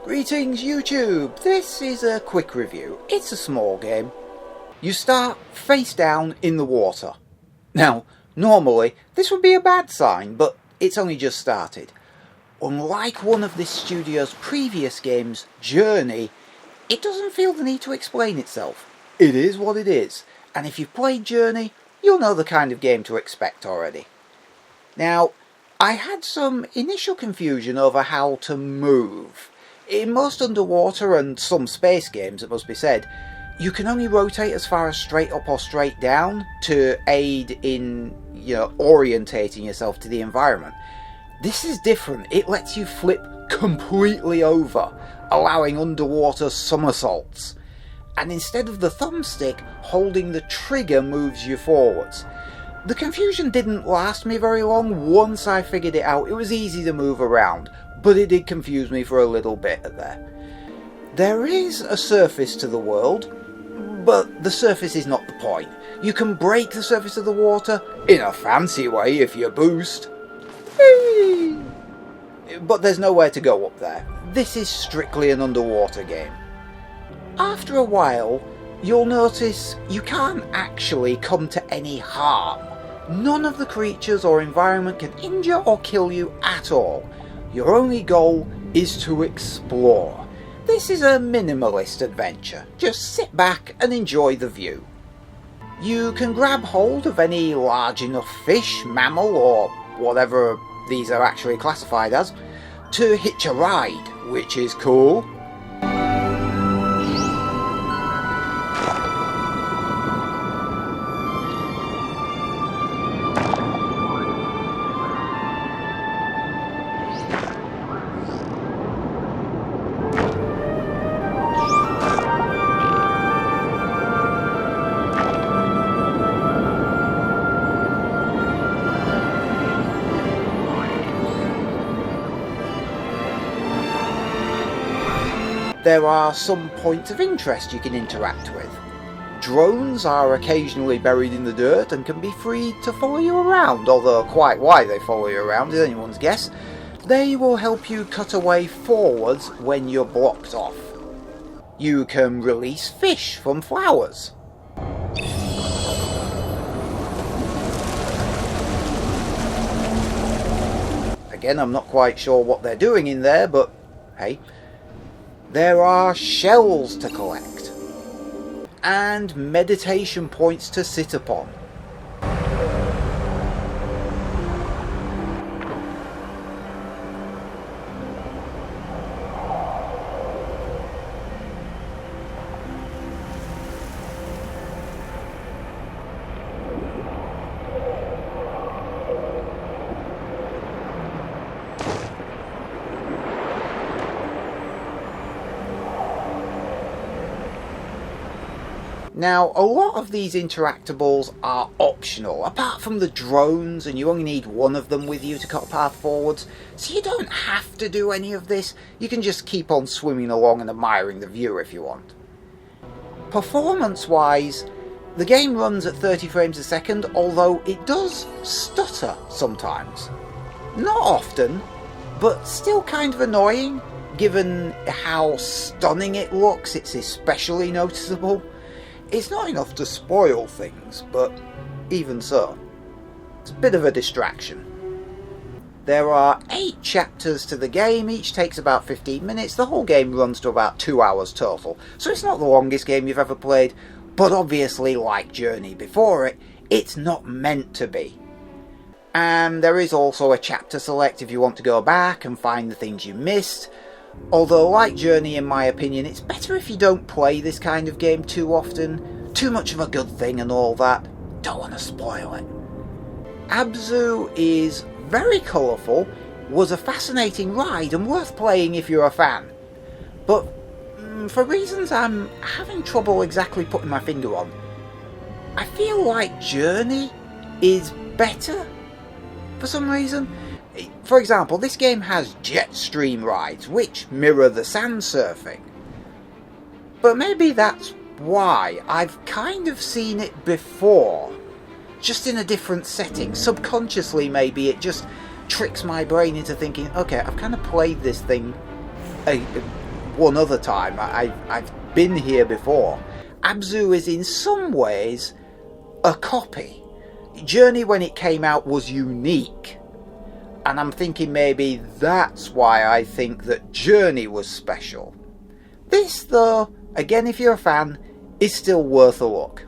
Greetings YouTube! This is a quick review. It's a small game. You start face down in the water. Now, normally this would be a bad sign, but it's only just started. Unlike one of this studio's previous games, Journey, it doesn't feel the need to explain itself. It is what it is, and if you've played Journey, you'll know the kind of game to expect already. Now, I had some initial confusion over how to move. In most underwater and some space games, it must be said, you can only rotate as far as straight up or straight down to aid in, orientating yourself to the environment. This is different. It lets you flip completely over, allowing underwater somersaults. And instead of the thumbstick, holding the trigger moves you forwards. The confusion didn't last me very long. Once I figured it out, it was easy to move around, but it did confuse me for a little bit there. There is a surface to the world, but the surface is not the point. You can break the surface of the water, in a fancy way if you boost. Whee! But there's nowhere to go up there. This is strictly an underwater game. After a while, you'll notice you can't actually come to any harm. None of the creatures or environment can injure or kill you at all. Your only goal is to explore. This is a minimalist adventure. Just sit back and enjoy the view. You can grab hold of any large enough fish, mammal, or whatever these are actually classified as, to hitch a ride, which is cool. There are some points of interest you can interact with. Drones are occasionally buried in the dirt and can be freed to follow you around, although quite why they follow you around is anyone's guess. They will help you cut away forwards when you're blocked off. You can release fish from flowers. Again, I'm not quite sure what they're doing in there, but hey. There are shells to collect, and meditation points to sit upon. Now, a lot of these interactables are optional, apart from the drones, and you only need one of them with you to cut a path forwards, so you don't have to do any of this. You can just keep on swimming along and admiring the view if you want. Performance-wise, the game runs at 30 frames a second, although it does stutter sometimes. Not often, but still kind of annoying. Given how stunning it looks, it's especially noticeable. It's not enough to spoil things, but even so, it's a bit of a distraction. There are 8 chapters to the game, each takes about 15 minutes, the whole game runs to about 2 hours total, so it's not the longest game you've ever played, but obviously, like Journey before it, it's not meant to be. And there is also a chapter select if you want to go back and find the things you missed. Although, like Journey, in my opinion, it's better if you don't play this kind of game too often. Too much of a good thing and all that. Don't want to spoil it. Abzu is very colourful, was a fascinating ride and worth playing if you're a fan. But for reasons I'm having trouble exactly putting my finger on, I feel like Journey is better for some reason. For example, this game has jet stream rides, which mirror the sand surfing. But maybe that's why. I've kind of seen it before, just in a different setting. Subconsciously, maybe it just tricks my brain into thinking, okay, I've kind of played this thing one other time. I've been here before. Abzu is in some ways a copy. Journey, when it came out, was unique. And I'm thinking maybe that's why I think that Journey was special. This, though, again, if you're a fan, is still worth a look.